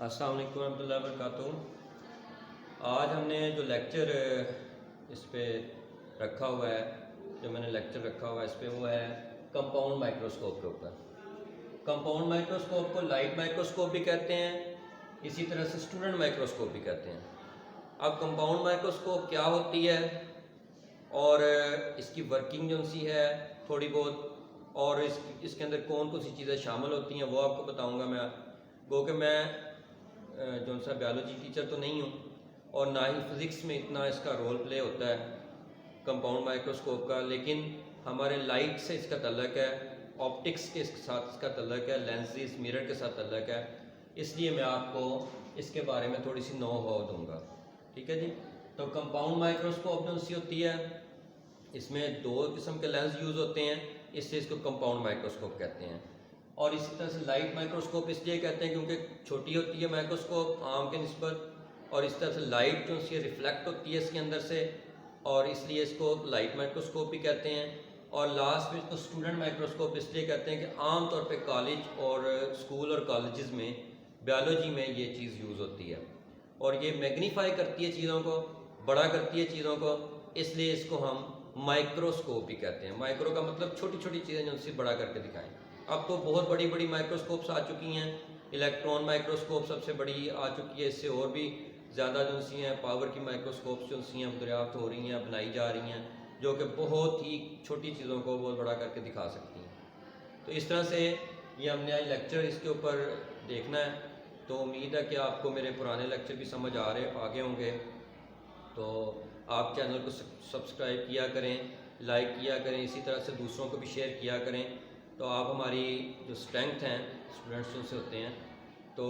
अस्सलाम वालेकुम रहमतुल्लाहि व बरकातुहू। आज हमने जो लेक्चर इस पे रखा हुआ है, जो मैंने लेक्चर रखा हुआ है इस पे, वो है कंपाउंड माइक्रोस्कोप के ऊपर। कंपाउंड माइक्रोस्कोप को लाइट माइक्रोस्कोप भी कहते हैं, इसी तरह से स्टूडेंट माइक्रोस्कोप भी कहते हैं। अब कंपाउंड माइक्रोस्कोप क्या होती है और इसकी वर्किंग जो सी है थोड़ी बहुत, और इसके अंदर कौन कौन सी चीज़ें शामिल होती हैं वो आपको बताऊंगा मैं। गो कि मैं जो सा बायोलॉजी टीचर तो नहीं हूँ और ना ही फिज़िक्स में इतना इसका रोल प्ले होता है कंपाउंड माइक्रोस्कोप का, लेकिन हमारे लाइट से इसका तल्लक है, ऑप्टिक्स के साथ इसका तल्लक है, लेंसेज मिरर के साथ तल्लक है, इसलिए मैं आपको इसके बारे में थोड़ी सी नो हाउ दूँगा। ठीक है जी। तो कंपाउंड माइक्रोस्कोप जो सी होती है, इसमें दो किस्म के लेंस यूज़ होते हैं, इससे इसको कंपाउंड माइक्रोस्कोप कहते हैं। और इसी तरह से लाइट माइक्रोस्कोप इसलिए कहते हैं क्योंकि छोटी होती है माइक्रोस्कोप आम के निस्बत, और इस तरह से लाइट जो सी रिफ्लेक्ट होती है इसके अंदर से, और इसलिए इसको लाइट माइक्रोस्कोप भी कहते हैं। और लास्ट में इसको स्टूडेंट माइक्रोस्कोप इसलिए कहते हैं कि आम तौर पे कॉलेज और स्कूल और कॉलेजेस में बायोलॉजी में ये चीज़ यूज़ होती है, और ये मैग्नीफाई करती है चीज़ों को, बड़ा करती है चीज़ों को, इसलिए इसको हम माइक्रोस्कोप भी कहते हैं। माइक्रो का मतलब छोटी छोटी चीज़ें जो उनसे बड़ा करके दिखाएं। अब तो बहुत बड़ी बड़ी माइक्रोस्कोप्स आ चुकी हैं, इलेक्ट्रॉन माइक्रोस्कोप सबसे बड़ी आ चुकी है, इससे और भी ज़्यादा जो सी हैं पावर की माइक्रोस्कोप्स जो सी हैं दरियाफ्त हो रही हैं, बनाई जा रही हैं, जो कि बहुत ही छोटी चीज़ों को बहुत बड़ा करके दिखा सकती हैं। तो इस तरह से ये हमने आज लेक्चर इसके ऊपर देखना है। तो उम्मीद है कि आपको मेरे पुराने लेक्चर भी समझ आगे होंगे। तो आप चैनल को सब्सक्राइब किया करें, लाइक किया करें, इसी तरह से दूसरों को भी शेयर किया करें। तो आप हमारी जो स्ट्रेंथ हैं स्टूडेंट्स से होते हैं, तो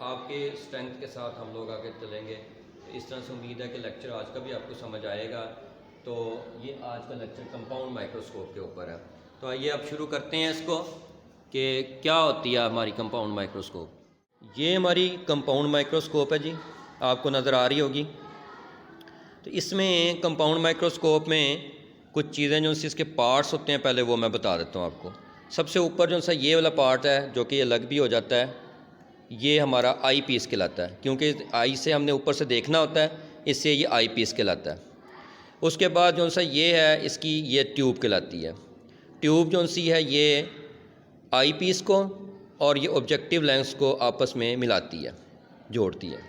आपके स्ट्रेंथ के साथ हम लोग आगे चलेंगे। तो इस तरह से उम्मीद है कि लेक्चर आज का भी आपको समझ आएगा। तो ये आज का लेक्चर कंपाउंड माइक्रोस्कोप के ऊपर है। तो आइए अब शुरू करते हैं इसको कि क्या होती है हमारी कंपाउंड माइक्रोस्कोप। ये हमारी कंपाउंड माइक्रोस्कोप है जी, आपको नज़र आ रही होगी। तो इसमें कंपाउंड माइक्रोस्कोप में कुछ चीज़ें जो इसके पार्ट्स होते हैं, पहले वो मैं बता देता हूँ आपको। सबसे ऊपर जो सा ये वाला पार्ट है जो कि अलग भी हो जाता है, ये हमारा आई पीस कहलाता है, क्योंकि आई से हमने ऊपर से देखना होता है, इससे ये आई पीस कहलाता है। उसके बाद जो सा ये है, इसकी ये ट्यूब कहलाती है। ट्यूब जो सी है ये आई पीस को और ये ऑब्जेक्टिव लेंस को आपस में मिलाती है, जोड़ती है।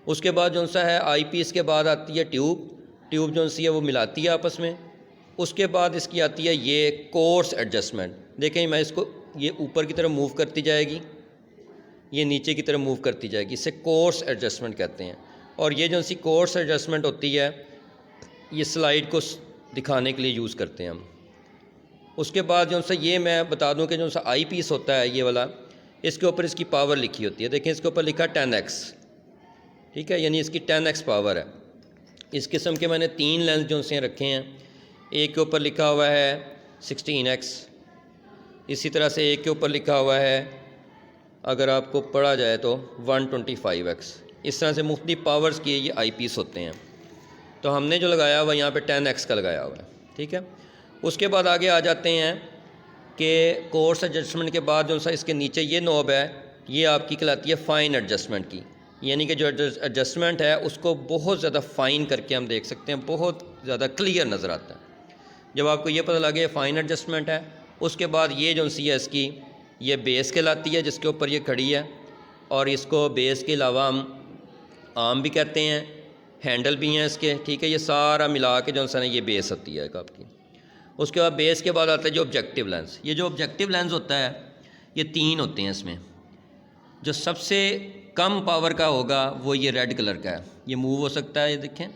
उसके बाद जो सा है आई पीस के बाद आती है ट्यूब जो सी है वो मिलाती है आपस में। उसके बाद इसकी आती है ये कोर्स एडजस्टमेंट। देखें मैं इसको, ये ऊपर की तरफ मूव करती जाएगी, ये नीचे की तरफ मूव करती जाएगी, इसे कोर्स एडजस्टमेंट कहते हैं। और ये जो सी कोर्स एडजस्टमेंट होती है, ये स्लाइड को दिखाने के लिए यूज़ करते हैं हम। उसके बाद जो सा ये मैं बता दूं कि जो सा आई पीस होता है ये वाला, इसके ऊपर इसकी पावर लिखी होती है। देखें इसके ऊपर लिखा 10x, ठीक है, यानी इसकी 10x पावर है। इस किस्म के मैंने 3 लेंस जो से रखे हैं। एक के ऊपर लिखा हुआ है 16x, इसी तरह से एक के ऊपर लिखा हुआ है, अगर आपको पढ़ा जाए तो 125x। इस तरह से मुख्तलिफ पावर्स के ये आई पीस होते हैं। तो हमने जो लगाया हुआ यहाँ पे 10x का लगाया हुआ है, ठीक है। उसके बाद आगे आ जाते हैं कि कोर्स एडजस्टमेंट के बाद जो सा इसके नीचे ये नॉब है, ये आपकी कहलाती है फ़ाइन एडजस्टमेंट की, यानी कि जो एडजस्टमेंट है उसको बहुत ज़्यादा फ़ाइन करके हम देख सकते हैं, बहुत ज़्यादा क्लियर नज़र आता है जब आपको ये पता लगे फ़ाइन एडजस्टमेंट है। उसके बाद ये जो सी है इसकी ये बेस कहलाती है, जिसके ऊपर ये खड़ी है, और इसको बेस के अलावा हम आर्म भी कहते हैं, हैंडल भी हैं इसके, ठीक है। ये सारा मिला के जो सा ये बेस होती है आपकी। उसके बाद बेस के बाद आता है जो ऑब्जेक्टिव लेंस। ये जो ऑब्जेक्टिव लेंस होता है ये 3 होते हैं इसमें। जो सबसे कम पावर का होगा वो ये रेड कलर का है, ये मूव हो सकता है, ये देखें।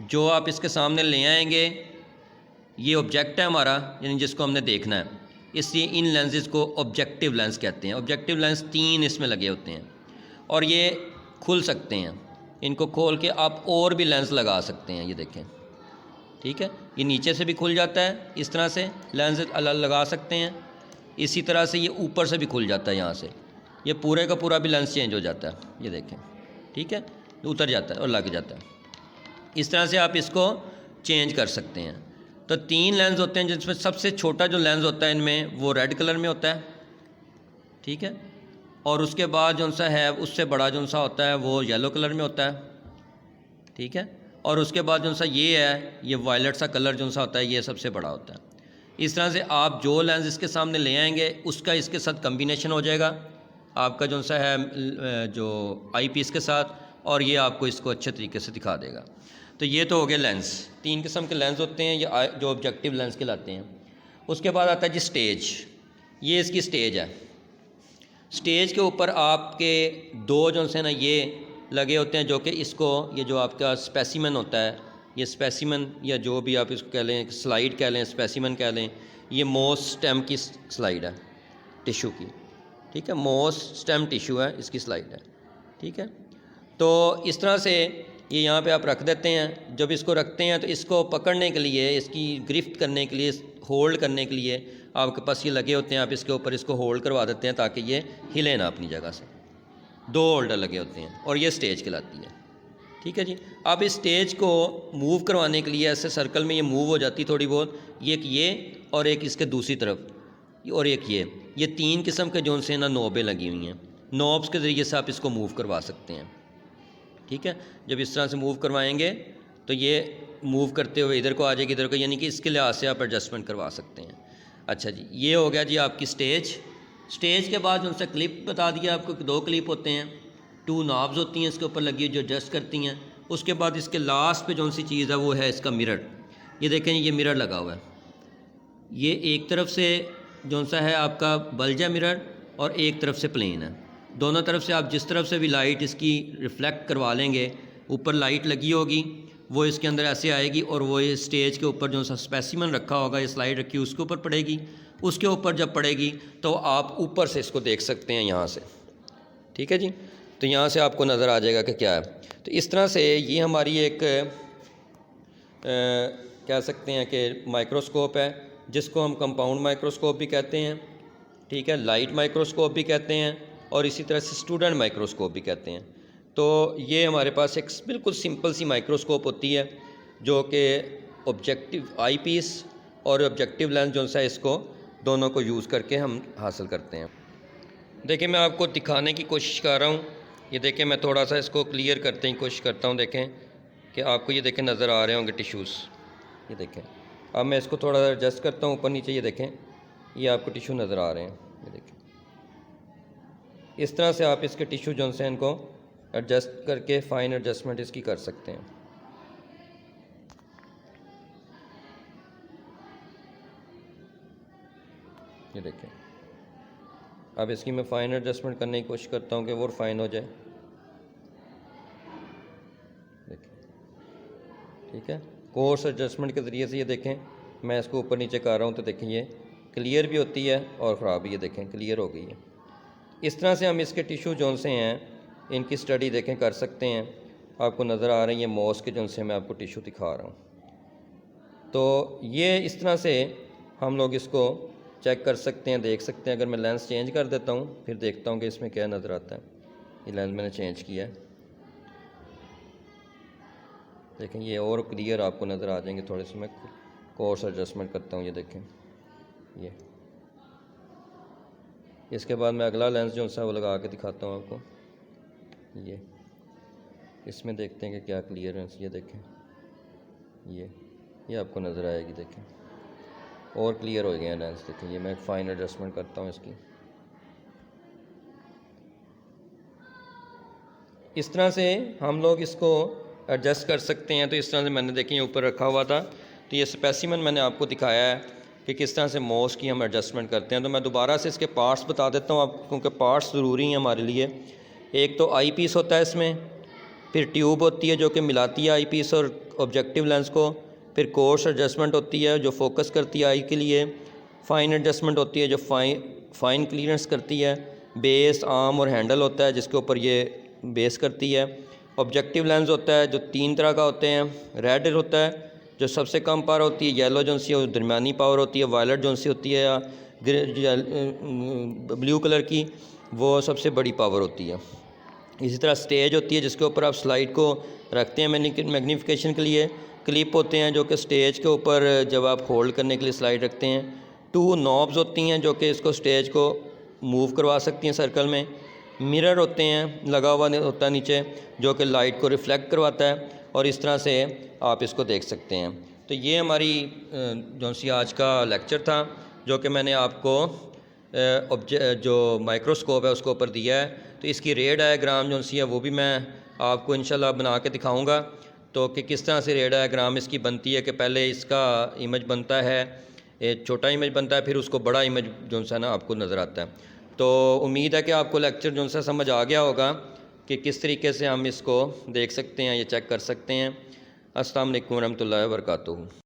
जो आप इसके सामने ले आएंगे ये ऑब्जेक्ट है हमारा, यानी जिसको हमने देखना है, इसलिए इन लेंसेज को ऑब्जेक्टिव लेंस कहते हैं। ऑब्जेक्टिव लेंस 3 इसमें लगे होते हैं और ये खुल सकते हैं। इनको खोल के आप और भी लेंस लगा सकते हैं, ये देखें, ठीक है। ये नीचे से भी खुल जाता है, इस तरह से लेंस लगा सकते हैं। इसी तरह से ये ऊपर से भी खुल जाता है, यहाँ से ये पूरे का पूरा भी लेंस चेंज हो जाता है, ये देखें, ठीक है, उतर जाता है और लग जाता है। इस तरह से आप इसको चेंज कर सकते हैं। तो 3 लेंस होते हैं, जिसमें सबसे छोटा जो लेंस होता है इनमें वो रेड कलर में होता है, ठीक है। और उसके बाद जो सा है उससे बड़ा जो सा होता है वो येलो कलर में होता है, ठीक है। और उसके बाद जो सा ये है, ये वायलेट सा कलर जो सा होता है, ये सबसे बड़ा होता है। इस तरह से आप जो लेंस इसके सामने ले आएंगे उसका इसके साथ कम्बिनेशन हो जाएगा आपका जो सा है जो आई पीस के साथ, और ये आपको इसको अच्छे तरीके से दिखा देगा। तो ये तो हो गया लेंस। 3 किस्म के लेंस होते हैं, ये जो ऑब्जेक्टिव लेंस कहलाते हैं। उसके बाद आता है जी स्टेज। ये इसकी स्टेज है। स्टेज के ऊपर आपके 2 जो से ना ये लगे होते हैं, जो कि इसको, ये जो आपका स्पेसिमन होता है, ये स्पेसिमन या जो भी आप इसको कह लें, स्लाइड कह लें, स्पेसिमन कह लें, ये मोस स्टेम की स्लाइड है टिशू की, ठीक है। मोस स्टेम टिशू है, इसकी स्लाइड है, ठीक है। तो इस तरह से ये यहाँ पे आप रख देते हैं। जब इसको रखते हैं तो इसको पकड़ने के लिए, इसकी गिरफ्त करने के लिए, होल्ड करने के लिए आपके पास ये लगे होते हैं। आप इसके ऊपर इसको होल्ड करवा देते हैं ताकि ये हिले ना अपनी जगह से। 2 होल्डर लगे होते हैं और ये स्टेज कहलाती है, ठीक है जी। अब इस स्टेज को मूव करवाने के लिए ऐसे सर्कल में ये मूव हो जाती थोड़ी बहुत, ये और एक इसके दूसरी तरफ और एक ये 3 किस्म के जोन से ना नोबें लगी हुई हैं। नोब्स के ज़रिए से आप इसको मूव करवा सकते हैं, ठीक है। जब इस तरह से मूव करवाएंगे तो ये मूव करते हुए इधर को आ जाएगी, इधर को, यानी कि इसके लिहाज से आप एडजस्टमेंट करवा सकते हैं। अच्छा जी, ये हो गया जी आपकी स्टेज। स्टेज के बाद उनसे क्लिप बता दिया आपको कि 2 क्लिप होते हैं, 2 नॉब्स होती हैं इसके ऊपर लगी हुई जो एडजस्ट करती हैं। उसके बाद इसके लास्ट पे जो सी चीज़ है वो है इसका मिरर। ये देखें, ये मिरर लगा हुआ है। ये एक तरफ से जो सा है आपका बल्ज है मिरर, और एक तरफ से प्लेन है। दोनों तरफ से आप जिस तरफ से भी लाइट इसकी रिफ्लेक्ट करवा लेंगे, ऊपर लाइट लगी होगी वो इसके अंदर ऐसे आएगी, और वो ये स्टेज के ऊपर जो सा स्पेसिमन रखा होगा, ये स्लाइड रखी उसके ऊपर पड़ेगी। उसके ऊपर जब पड़ेगी तो आप ऊपर से इसको देख सकते हैं यहाँ से, ठीक है जी। तो यहाँ से आपको नज़र आ जाएगा कि क्या है। तो इस तरह से ये हमारी एक कह सकते हैं कि माइक्रोस्कोप है, जिसको हम कंपाउंड माइक्रोस्कोप भी कहते हैं, ठीक है, लाइट माइक्रोस्कोप भी कहते हैं, और इसी तरह से स्टूडेंट माइक्रोस्कोप भी कहते हैं। तो ये हमारे पास एक बिल्कुल सिंपल सी माइक्रोस्कोप होती है जो कि ऑब्जेक्टिव आई पीस और ऑब्जेक्टिव लेंस जो सा इसको दोनों को यूज़ करके हम हासिल करते हैं। देखिए, मैं आपको दिखाने की कोशिश कर रहा हूँ। ये देखें, मैं थोड़ा सा इसको क्लियर करने की कोशिश करता हूँ। देखें कि आपको ये देखें नज़र आ रहे होंगे टिश्यूज़। ये देखें, अब मैं इसको थोड़ा सा एडजस्ट करता हूँ ऊपर नीचे। ये देखें, ये आपको टिश्यू नज़र आ रहे हैं। ये देखें, इस तरह से आप इसके टिश्यू जो से इनको एडजस्ट करके फाइन एडजस्टमेंट इसकी कर सकते हैं। ये देखें, अब इसकी मैं फाइन एडजस्टमेंट करने की कोशिश करता हूँ कि वो फाइन हो जाए। देखें, ठीक है, कोर्स एडजस्टमेंट के ज़रिए से ये देखें मैं इसको ऊपर नीचे कर रहा हूँ तो देखें ये क्लियर भी होती है और ख़राब भी। ये देखें क्लियर हो गई है। इस तरह से हम इसके टिश्यू जोन से हैं इनकी स्टडी देखें कर सकते हैं। आपको नज़र आ रही है मॉस के जोन से मैं आपको टिश्यू दिखा रहा हूँ। तो ये इस तरह से हम लोग इसको चेक कर सकते हैं, देख सकते हैं। अगर मैं लेंस चेंज कर देता हूँ फिर देखता हूँ कि इसमें क्या नज़र आता है। ये लेंस मैंने चेंज किया है, देखें ये और क्लियर आपको नज़र आ जाएंगे। थोड़े से मैं कोर्स एडजस्टमेंट करता हूँ। ये देखें, ये इसके बाद मैं अगला लेंस जो सा वो लगा के दिखाता हूँ आपको। ये इसमें देखते हैं कि क्या क्लियरेंस। ये देखें, ये आपको नज़र आएगी। देखें और क्लियर हो गया लेंस। देखें, ये मैं फाइन एडजस्टमेंट करता हूँ इसकी। इस तरह से हम लोग इसको एडजस्ट कर सकते हैं। तो इस तरह से मैंने देखें ये ऊपर रखा हुआ था, तो ये स्पेसिमन मैंने आपको दिखाया है कि किस तरह से मॉस की हम एडजस्टमेंट करते हैं। तो मैं दोबारा से इसके पार्ट्स बता देता हूँ आपको, क्योंकि पार्ट्स ज़रूरी हैं हमारे लिए। एक तो आई पीस होता है इसमें, फिर ट्यूब होती है जो कि मिलाती है आई पीस और ऑब्जेक्टिव लेंस को, फिर कोर्स एडजस्टमेंट होती है जो फोकस करती है आई के लिए, फ़ाइन एडजस्टमेंट होती है जो फ़ाइन क्लियरेंस करती है, बेस, आर्म और हैंडल होता है जिसके ऊपर ये बेस करती है, ऑब्जेक्टिव लेंस होता है जो 3 तरह का होते हैं। रेड होता है जो सबसे कम पावर होती है, येलो जो सी दरमियानी पावर होती है, वायलेट जो सी होती है या ब्लू कलर की वो सबसे बड़ी पावर होती है। इसी तरह स्टेज होती है जिसके ऊपर आप स्लाइड को रखते हैं मैग्नीफिकेशन के लिए। क्लिप होते हैं जो कि स्टेज के ऊपर जब आप होल्ड करने के लिए स्लाइड रखते हैं। 2 नॉब्स होती हैं जो कि इसको स्टेज को मूव करवा सकती हैं सर्कल में। मिरर होते हैं, लगा हुआ होता है नीचे, जो कि लाइट को रिफ़्लेक्ट करवाता है और इस तरह से आप इसको देख सकते हैं। तो ये हमारी जो सी आज का लेक्चर था, जो कि मैंने आपको जो माइक्रोस्कोप है उसके ऊपर दिया है। तो इसकी रे डायग्राम जो सी है वो भी मैं आपको इंशाल्लाह बना के दिखाऊंगा, तो कि किस तरह से रे डायग्राम इसकी बनती है, कि पहले इसका इमेज बनता है, एक छोटा इमेज बनता है, फिर उसको बड़ा इमेज जो सा ना आपको नज़र आता है। तो उम्मीद है कि आपको लेक्चर जो सा समझ आ गया होगा कि किस तरीके से हम इसको देख सकते हैं, ये चेक कर सकते हैं। अस्सलाम वालेकुम रहमतुल्लाहि व बरकातुहू।